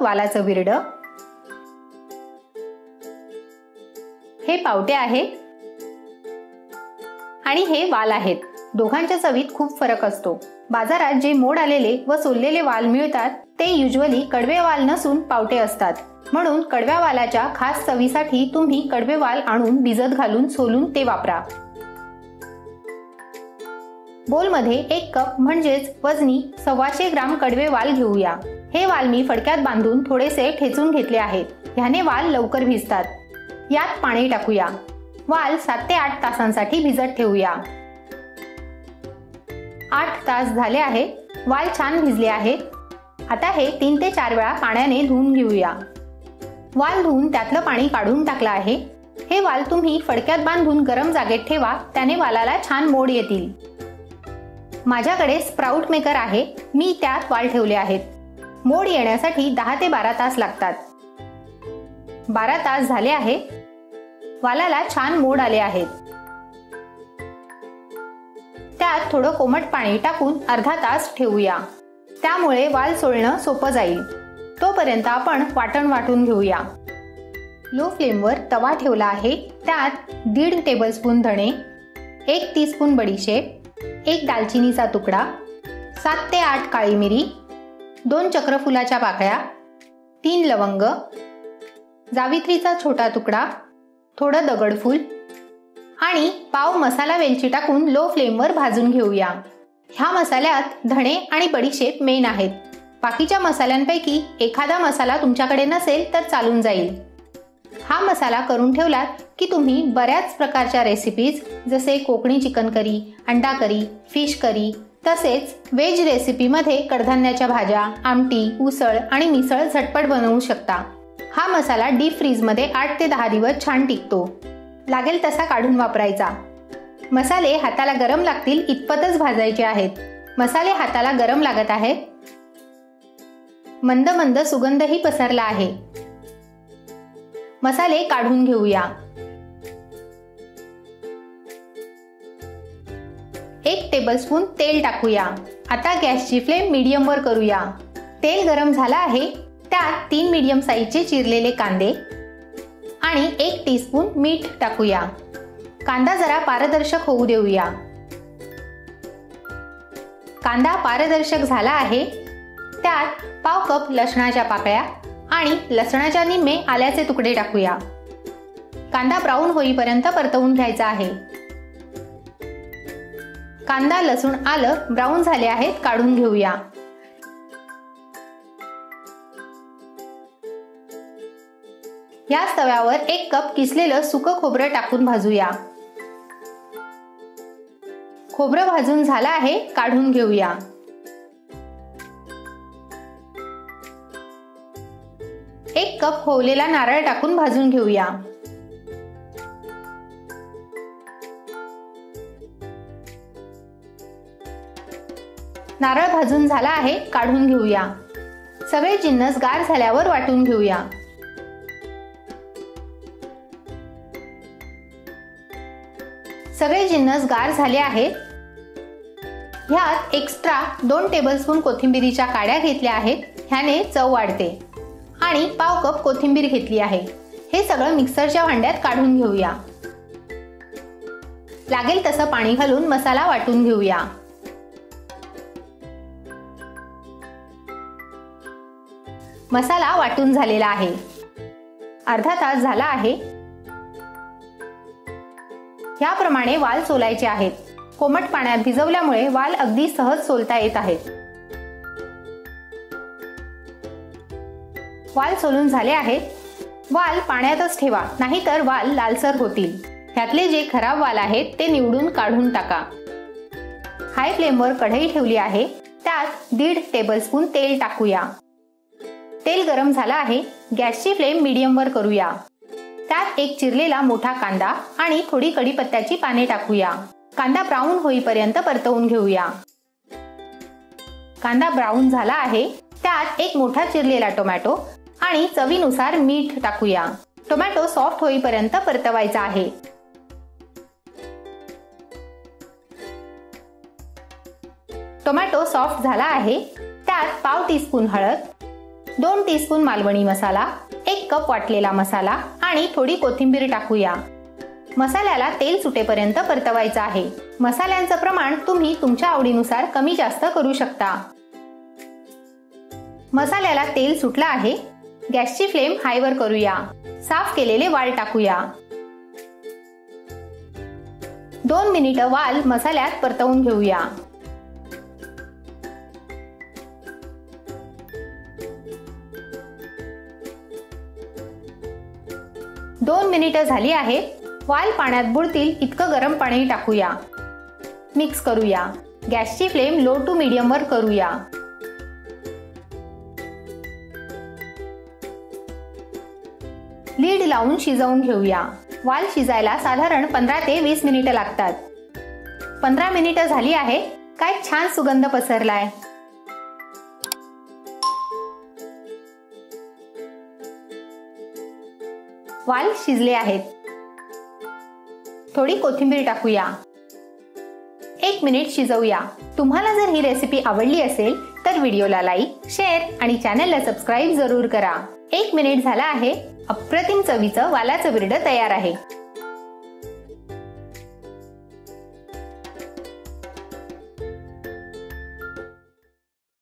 वालाचं बिरडं, हे पावटे आहे आणि हे वाल आहेत. दोघांच्या चवीत खूप फरक असतो. बाजारात जे मोड आलेले व सोललेले वाल मिळतात ते युजली कडवे वाल नसून पावटे असतात. म्हणून कडव्या वालाच्या खास चवीसाठी तुम्ही कडवे वाल आणून भिजत घालून सोलून ते वापरा. बोलमध्ये 1 कप म्हणजेच वजनी 125 ग्राम कडवे वाल घेऊया. हे वाल मी फडक्यात बांधून थोडेसे ठेचून घेतले आहेत. ह्याने वाल लवकर भिजतात. यात पाणी टाकूया. वाल 7 ते 8 तासांसाठी भिजत ठेवूया. 8 तास झाले आहे. वाल छान भिजले आहेत. आता हे 3 ते 4 वेळा पाण्याने धुवून घेऊया. वाल धुवून त्यातलं पाणी काढून टाकलं आहे. हे वाल तुम्ही फडक्यात बांधून गरम जागेत ठेवा, त्याने वालाला छान मोड येतील. माझ्याकडे स्प्राउट मेकर आहे. मी त्यात वाल ठेवले आहेत. मोड येण्यासाठी 10 ते 12 तास लागतात. 12 तास झाले आहे. वालाला छान मोड आले आहेत. त्यात थोडं कोमट पाणी टाकून अर्धा तास ठेवूया. त्यामुळे वाल सोलणं सोपं जाईल. तोपर्यंत आपण वाटण वाटून घेऊया. लो फ्लेमवर तवा ठेवला आहे. त्यात 1.5 टेबलस्पून धणे, 1 टीस्पून बडीशेप, 1 दालचिनीचा तुकडा, 7 ते 8 काळी मिरी, 2 चक्रफुलाच्या पाकळ्या, 3 लवंग, जावित्रीचा छोटा तुकडा, थोडं दगडफूल आणि पाव मसाला वेलची टाकून लो फ्लेमवर भाजून घेऊया. ह्या मसाल्यात धणे आणि बडीशेप मेन आहेत. बाकीच्या मसाल्यांपैकी एखादा मसाला तुमच्याकडे नसेल तर चालून जाईल. हा मसाला करून ठेवलात की तुम्ही बऱ्याच प्रकारच्या रेसिपीज जसे कोकणी चिकन करी, अंडा करी, फिश करी तसेच व्हेज रेसिपीमध्ये कडधान्याच्या भाज्या, आमटी, उसळ आणि मिसळ झटपट बनवू शकता. हा मसाला डीप फ्रीजमध्ये 8 ते 10 दिवस छान टिकतो. लागेल तसा काढून वापरायचा. मसाले हाताला गरम लागतील इतपतच भाजायचे आहेत. मसाले हाताला गरम लागत आहेत. मंद मंद सुगंधही पसरला आहे. मसाले काढून घेऊया. 1 टेबलस्पून तेल टाकूया. आता गॅसची फ्लेम मीडियम वर करूया. तेल गरम झालं आहे. त्यात 3 मीडियम साईजचे चिरलेले कांदे आणि 1 टीस्पून मीठ टाकूया. कांदा जरा पारदर्शक होऊ देऊया. कांदा पारदर्शक झाला आहे. त्यात पाव कप लसणाच्या पाकळ्या आणि लसणाच्या निम्मे आल्याचे तुकडे टाकूया. कांदा ब्राऊन होईपर्यंत परतवून घ्यायचा आहे. कांदा, लसूण, आलं ब्राऊन झाले आहेत. काढून घेऊया. याच तव्यावर 1 कप किसलेलं सुकं खोबरं टाकून भाजूया. खोबरं भाजून झालं आहे. काढून घेऊया. एक कप खोवलेला नारळ टाकून भाजून घेऊया. नारळ भाजून झाला आहे. काढून घेऊया. सगळे जिन्नस गार झाल्यावर वाटून घेऊया. सगळे जिन्नस गार झाले आहेत. ह्यात एक्स्ट्रा 2 टेबलस्पून कोथिंबीरीच्या काड्या घेतल्या आहेत. ह्याने चव वाढते. आणि पाव कप कोथिंबीर घेतली आहे. हे सगळं मिक्सरच्या भांड्यात काढून घेऊया. लागेल तसं पाणी घालून मसाला वाटून घेऊया. मसाला वाटून झालेला आहे. अर्धा तास झाला आहे. याप्रमाणे वाल सोलायचे आहेत. कोमट पाण्यात भिजवल्यामुळे वाल अगदी सहज सोलता येत आहेत. वाल सोलून झाले आहेत. वाल पाण्यातच ठेवा, नाहीतर वाल लालसर होतील. ह्यातले जे खराब वाल आहेत ते निवडून काढून टाका. हाय फ्लेमवर कढई ठेवली आहे. त्यात 1.5 टेबलस्पून तेल टाकूया. तेल गरम झालं आहे. गॅसची फ्लेम मीडियम वर करूया. त्यात एक चिरलेला मोठा कांदा आणि थोडी कढीपत्त्याची पाने टाकूया. कांदा ब्राऊन होईपर्यंत परतवून घेऊया. कांदा ब्राऊन झाला आहे. त्यात एक मोठा चिरलेला टोमॅटो आणि चवीनुसार मीठ टाकूया. टोमॅटो सॉफ्ट होईपर्यंत परतवायचा आहे. टोमॅटो सॉफ्ट झाला आहे. त्यात पाव टीस्पून हळद, 2 टीस्पून मालवणी मसाला, 1 कप वाटलेला मसाला आणि थोडी कोथिंबीर टाकूया. मसाल्याला तेल सुटेपर्यंत परतवायचं आहे. मसाल्यांचं प्रमाण तुम्ही तुमच्या आवडीनुसार कमी जास्त करू शकता. मसाल्याला तेल सुटलं आहे. गॅसची फ्लेम हायवर करूया. साफ केलेले वाल टाकूया. 2 मिनिटं वाल मसाल्यात परतवून घेऊया. दोन मिनिटं झाली आहेत. वाल पाण्यात बुडतील इतकं गरम पाणी टाकूया. मिक्स करूया. गॅसची फ्लेम लो टू मीडियम वर करूया. लीड लावून शिजवून घेऊया. वाल शिजायला साधारण 15 ते 20 मिनिटं लागतात. 15 मिनिटं झाली आहे. काय छान सुगंध पसरलाय. वाल शिजले आहेत. थोडी कोथिंबीर टाकूया. 1 मिनिट शिजवूया. तुम्हाला जर ही रेसिपी आवडली असेल तर व्हिडिओला लाईक, शेअर आणि चॅनलला सबस्क्राईब जरूर करा. 1 मिनिट झाला आहे. अप्रतिम चवीचं वालाचं बिरडं तयार आहे.